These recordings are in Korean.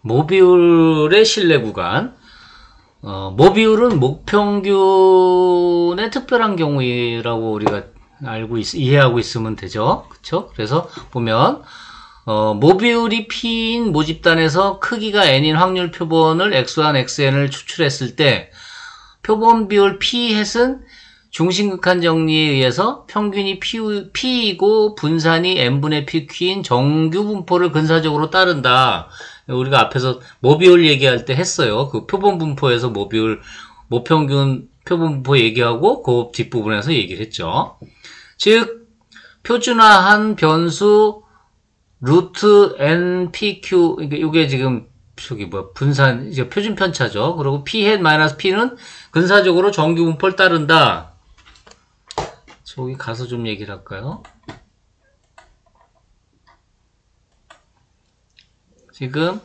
모비율의 신뢰 구간. 모비율은 목평균의 특별한 경우라고 우리가 이해하고 있으면 되죠. 그쵸? 그래서 보면, 모비율이 P인 모집단에서 크기가 N인 확률 표본을 X1, XN을 추출했을 때, 표본 비율 P-햇은 중심극한 정리에 의해서 평균이 P이고 분산이 N분의 PQ인 정규 분포를 근사적으로 따른다. 우리가 앞에서 모비율 얘기할 때 했어요. 그 표본 분포에서 모비율, 모평균 표본 분포 얘기하고 그 뒷부분에서 얘기를 했죠. 즉, 표준화한 변수 루트 NPQ, 이게 지금 분산, 이제 표준 편차죠. 그리고 P-P는 근사적으로 정규 분포를 따른다. 저기 가서 좀 얘기를 할까요? 지금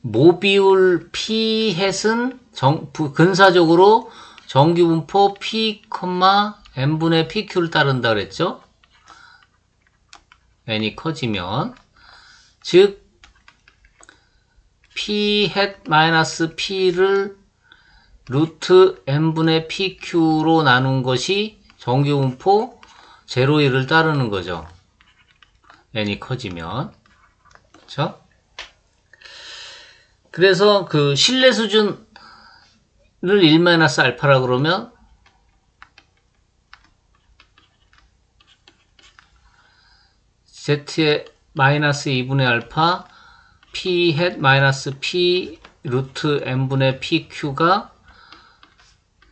모비율 P-햇은 근사적으로 정규 분포 P, N분의 PQ를 따른다 그랬죠? N이 커지면 즉 P-P를 루트 N분의 PQ로 나눈 것이 정규 분포 0, 1을 따르는 거죠. N이 커지면. 그쵸? 그래서 그 신뢰 수준을 1-알파라 그러면 Z의 마이너스 2분의 알파 P-Hat 마이너스 P 루트 N분의 PQ가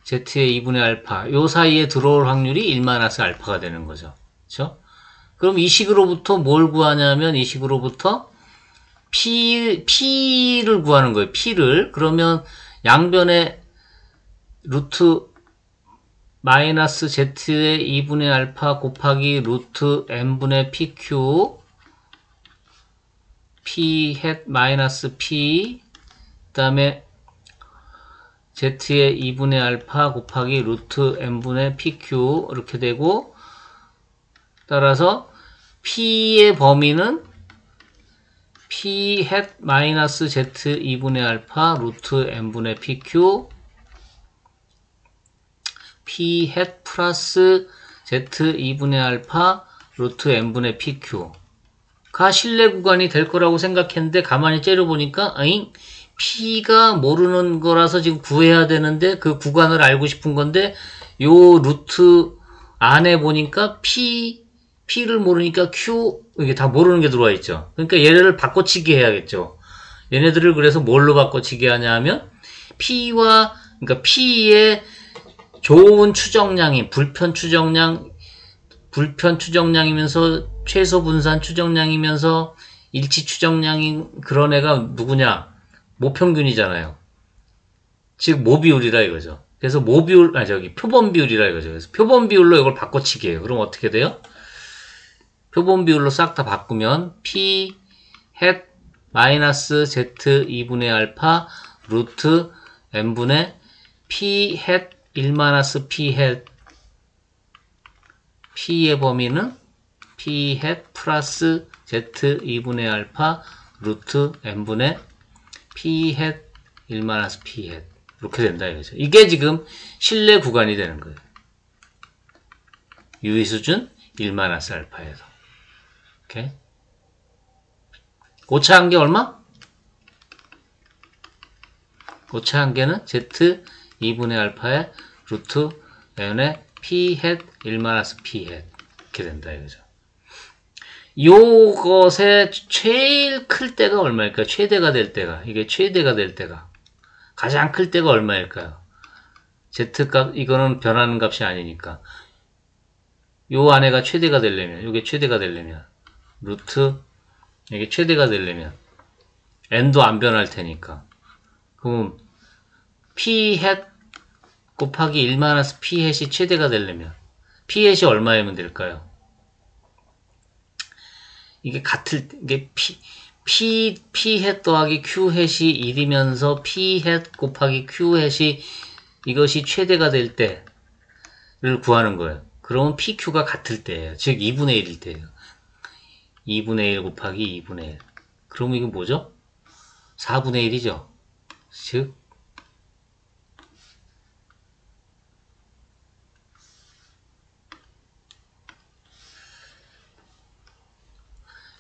Z의 2분의 알파 요 사이에 들어올 확률이 1-알파가 되는 거죠. 그렇죠? 그럼 이 식으로부터 뭘 구하냐면 이 식으로부터 P를 구하는 거예요. P를. 그러면 양변에 루트 마이너스 Z의 2분의 알파 곱하기 루트 N분의 PQ P-Hat 마이너스 P 그 다음에 Z의 2분의 알파 곱하기 루트 N분의 PQ 이렇게 되고 따라서 P의 범위는 P-Hat 마이너스 Z 2분의 알파 루트 N분의 PQ P-Hat 플러스 Z 2분의 알파 루트 N분의 PQ가 신뢰 구간이 될 거라고 생각했는데 가만히 째려보니까 P가 모르는 거라서 지금 구해야 되는데 그 구간을 알고 싶은 건데 요 루트 안에 보니까 P를 모르니까 Q 이게 다 모르는 게 들어와 있죠. 그러니까 얘네를 바꿔치기 해야겠죠. 얘네들을 그래서 뭘로 바꿔치기 하냐 하면 그러니까 P의 좋은 추정량이 불편 추정량이면서 최소 분산 추정량이면서 일치 추정량인 그런 애가 누구냐? 모평균이잖아요. 즉 모비율이라 이거죠. 그래서 표본 비율이라 이거죠. 그래서 표본 비율로 이걸 바꿔치기 해요. 그럼 어떻게 돼요? 표본 비율로 싹 다 바꾸면 P hat 마이너스 Z 2분의 알파 루트 N분의 P hat 1-P hat P의 범위는 P hat 플러스 Z 2분의 알파 루트 N분의 P hat 1-P hat 이렇게 된다 이거죠. 이게 지금 신뢰 구간이 되는 거예요. 유의 수준 1-알파에서. 오케이. 오차한 게 얼마? 오차한 개는 Z 2분의 알파의 루트 N의 P hat 1-P hat 이렇게 된다 이거죠. 요것의 제일 클 때가 얼마일까요? 최대가 될 때가 가장 클 때가 얼마일까요? Z값 이거는 변하는 값이 아니니까 요 안에가 최대가 되려면 요게 최대가 되려면 루트 이게 최대가 되려면 n도 안 변할 테니까 그럼 P hat 곱하기 1-P hat이 최대가 되려면 P hat이 얼마이면 될까요? 이게 P hat 더하기 Q hat이 1이면서 P hat 곱하기 Q hat이 이것이 최대가 될 때를 구하는 거예요. 그러면 PQ가 같을 때예요. 즉 2분의 1일 때예요. 2분의 1 곱하기 2분의 1. 그러면 이게 뭐죠? 4분의 1이죠. 즉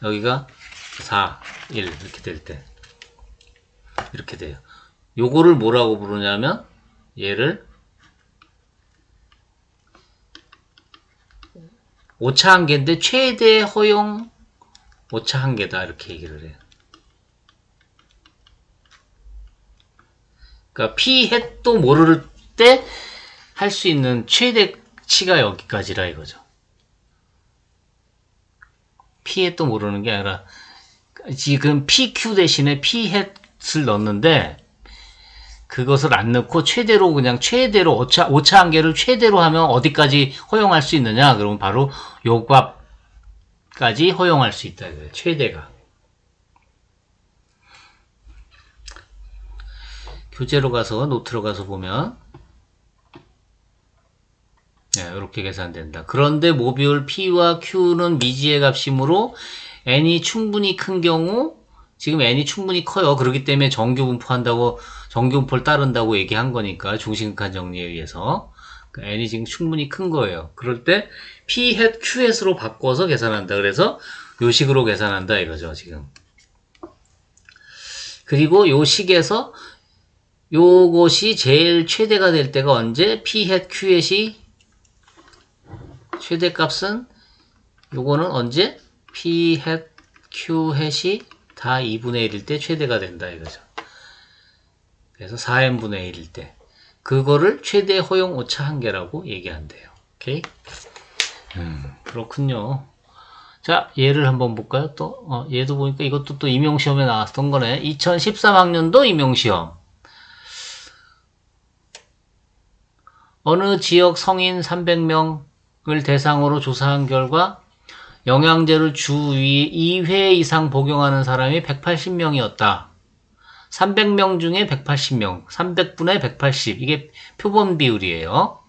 여기가 4, 1 이렇게 될 때 이렇게 돼요. 요거를 뭐라고 부르냐면 얘를 오차 한계인데 최대 허용 오차 한계다 이렇게 얘기를 해요. 그러니까 p 햇도 모를 때 할 수 있는 최대치가 여기까지라 이거죠. p 햇도 모르는 게 아니라 지금 pq 대신에 p 햇을 넣었는데 그것을 안 넣고 최대로 그냥 최대로 오차 한계를 최대로 하면 어디까지 허용할 수 있느냐? 그러면 바로 요 값까지 허용할 수 있다 이거예요. 최대가. 교재로 가서 노트로 가서 보면 네, 이렇게 계산된다. 그런데 모듈 P와 Q는 미지의 값이므로 n이 충분히 큰 경우 지금 n이 충분히 커요. 그렇기 때문에 정규 분포한다고 정규 분포를 따른다고 얘기한 거니까 중심극한 정리에 의해서 그러니까 n이 지금 충분히 큰 거예요. 그럴 때 P 햇 Q 햇으로 바꿔서 계산한다. 그래서 요 식으로 계산한다 이거죠 지금. 그리고 요 식에서 요것이 제일 최대가 될 때가 언제? P 햇 Q 햇이 최대값은 요거는 언제? P 햇 Q 햇이 다 2분의 1일 때 최대가 된다 이거죠. 그래서 4n분의 1일 때 그거를 최대 허용 오차 한계라고 얘기한대요. 오케이? 그렇군요. 자, 얘를 한번 볼까요? 또 얘도 보니까 이것도 또 임용시험에 나왔던 거네. 2013학년도 임용시험. 어느 지역 성인 300명을 대상으로 조사한 결과 영양제를 주 2회 이상 복용하는 사람이 180명이었다. 300명 중에 180명, 300분의 180. 이게 표본 비율이에요.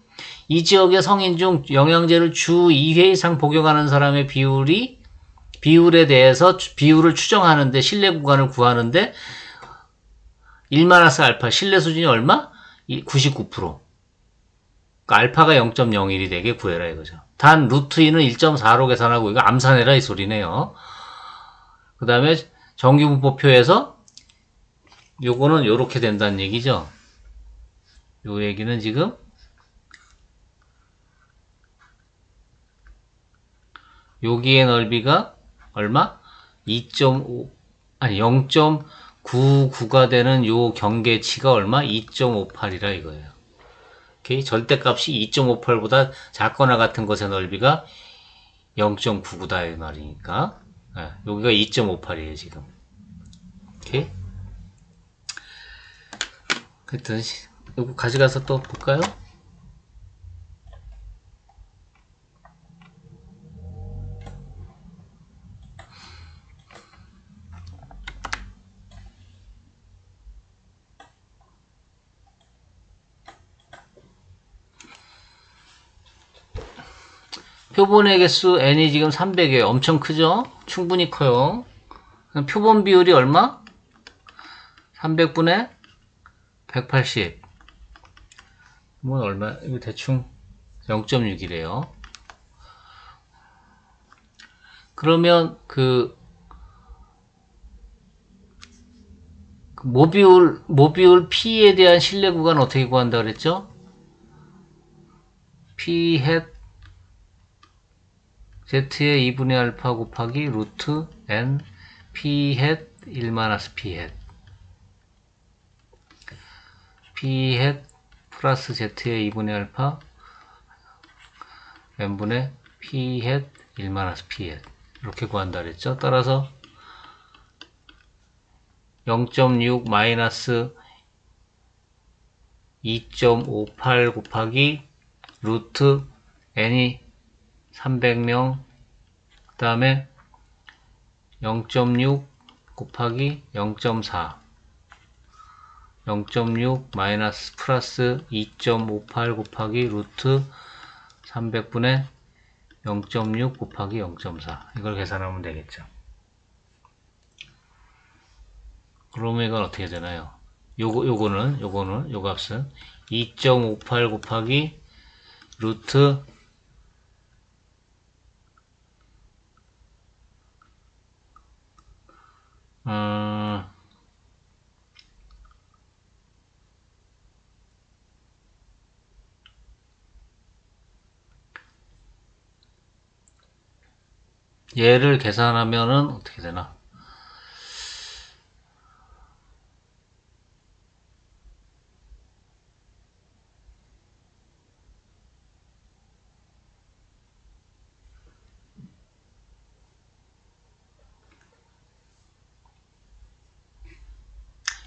이 지역의 성인 중 영양제를 주 2회 이상 복용하는 사람의 비율에 대해서 비율을 추정하는데 신뢰 구간을 구하는데 1-알파 신뢰 수준이 얼마? 99%. 그러니까 알파가 0.01이 되게 구해라 이거죠. 단 루트 2는 1.4로 계산하고 이거 암산해라 이 소리네요. 그 다음에 정규분포표에서 요거는 요렇게 된다는 얘기죠. 요 얘기는 지금 여기의 넓이가 얼마? 2.5 아니 0.99가 되는 요 경계치가 얼마? 2.58이라 이거예요. 오케이? 절대값이 2.58보다 작거나 같은 것의 넓이가 0.99다 이 말이니까 네, 여기가 2.58이에요 지금. 오케이? 하여튼 이거 가져가서 또 볼까요? 표본의 개수 n이 지금 300이에요. 엄청 크죠? 충분히 커요. 표본 비율이 얼마? 300분의 180. 뭐 얼마? 이거 대충 0.6이래요. 그러면 모비율 P에 대한 신뢰 구간 어떻게 구한다 그랬죠? P 햇 Z의 2분의 알파 곱하기 루트 N P 햇 1-P 햇 P 햇 플러스 Z의 2분의 알파 N분의 P 햇 1-P 햇 이렇게 구한다 그랬죠. 따라서 0.6 마이너스 2.58 곱하기 루트 n이 300명 그 다음에 0.6 곱하기 0.4 0.6 마이너스 플러스 2.58 곱하기 루트 300분의 0.6 곱하기 0.4 이걸 계산하면 되겠죠. 그러면 이건 어떻게 되나요? 요거 값은 2.58 곱하기 루트 얘를 계산하면은 어떻게 되나?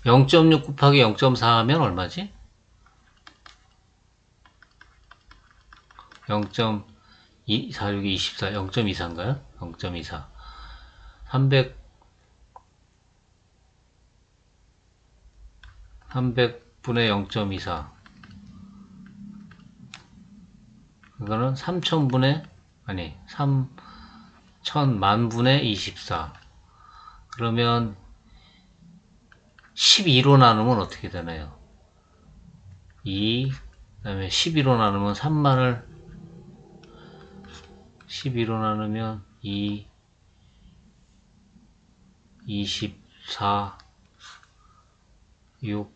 (0.6) 곱하기 (0.4) 하면 얼마지? 0.246이 24, 0.24인가요? 0.24 300분의 0.24 이거는 3000분의 아니 3000만분의 24 그러면 12로 나누면 어떻게 되나요? 2 그 다음에 12로 나누면 3만을 12로 나누면 2 24 6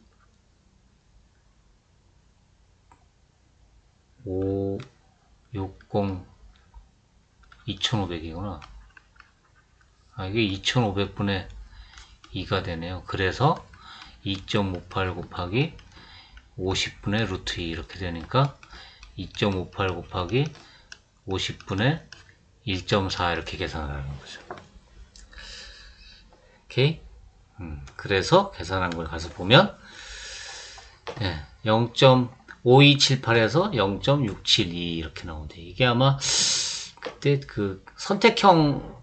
5 60 2500이구나. 이게 2500분의 2가 되네요. 그래서 2.58 곱하기 50분의 루트 2 이렇게 되니까 2.58 곱하기 50분의 1.4 이렇게 계산하는 거죠. 오케이? 그래서 계산한 걸 가서 보면 0.5278에서 0.672 이렇게 나오는데 이게 아마 그때 그 선택형으로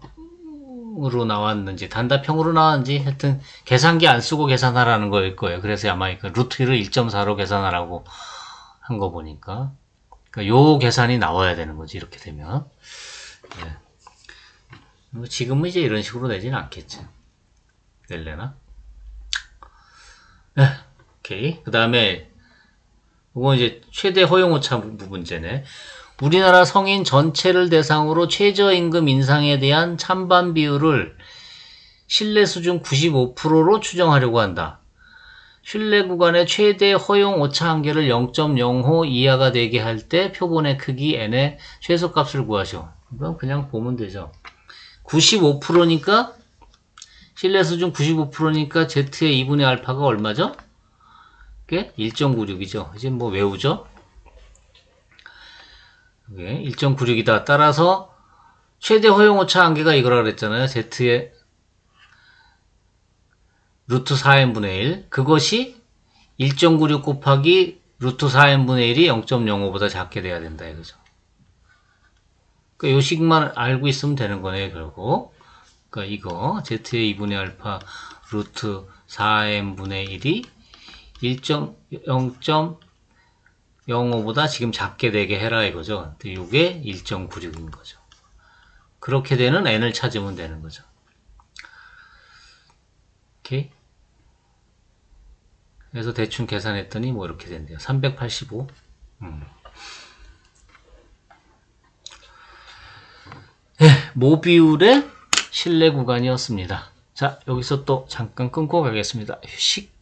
나왔는지 단답형으로 나왔는지 하여튼 계산기 안 쓰고 계산하라는 거일 거예요. 그래서 아마 루트를 1.4로 계산하라고 한 거 보니까 그러니까 요 계산이 나와야 되는 거지 이렇게 되면 지금은 이제 이런 식으로 내지는 않겠지. 낼래나? 오케이. 그 다음에 이건 이제 최대 허용오차 문제네. 우리나라 성인 전체를 대상으로 최저임금 인상에 대한 찬반 비율을 신뢰 수준 95%로 추정하려고 한다. 신뢰 구간의 최대 허용 오차 한계를 0.05 이하가 되게 할 때 표본의 크기 n의 최소값을 구하시오. 이건 그냥 보면 되죠. 95%니까 신뢰 수준 95%니까 Z의 2분의 알파가 얼마죠? 그게 1.96이죠. 이제 뭐 외우죠? 1.96이다. 따라서 최대 허용 오차 한계가 이거라 그랬잖아요. Z의 루트 4n분의 1. 그것이 1.96 곱하기 루트 4n분의 1이 0.05보다 작게 돼야 된다. 이거죠. 그러니까 요 식만 알고 있으면 되는 거네요. 결국. 그러니까 이거 Z의 2분의 알파 루트 4n분의 1이 0.05보다 지금 작게 되게 해라 이거죠. 근데 이게 1.96인 거죠. 그렇게 되는 n을 찾으면 되는 거죠. 오케이. 그래서 대충 계산했더니 뭐 이렇게 된대요. 385. 모비율의 신뢰 구간이었습니다. 자, 여기서 또 잠깐 끊고 가겠습니다. 휴식.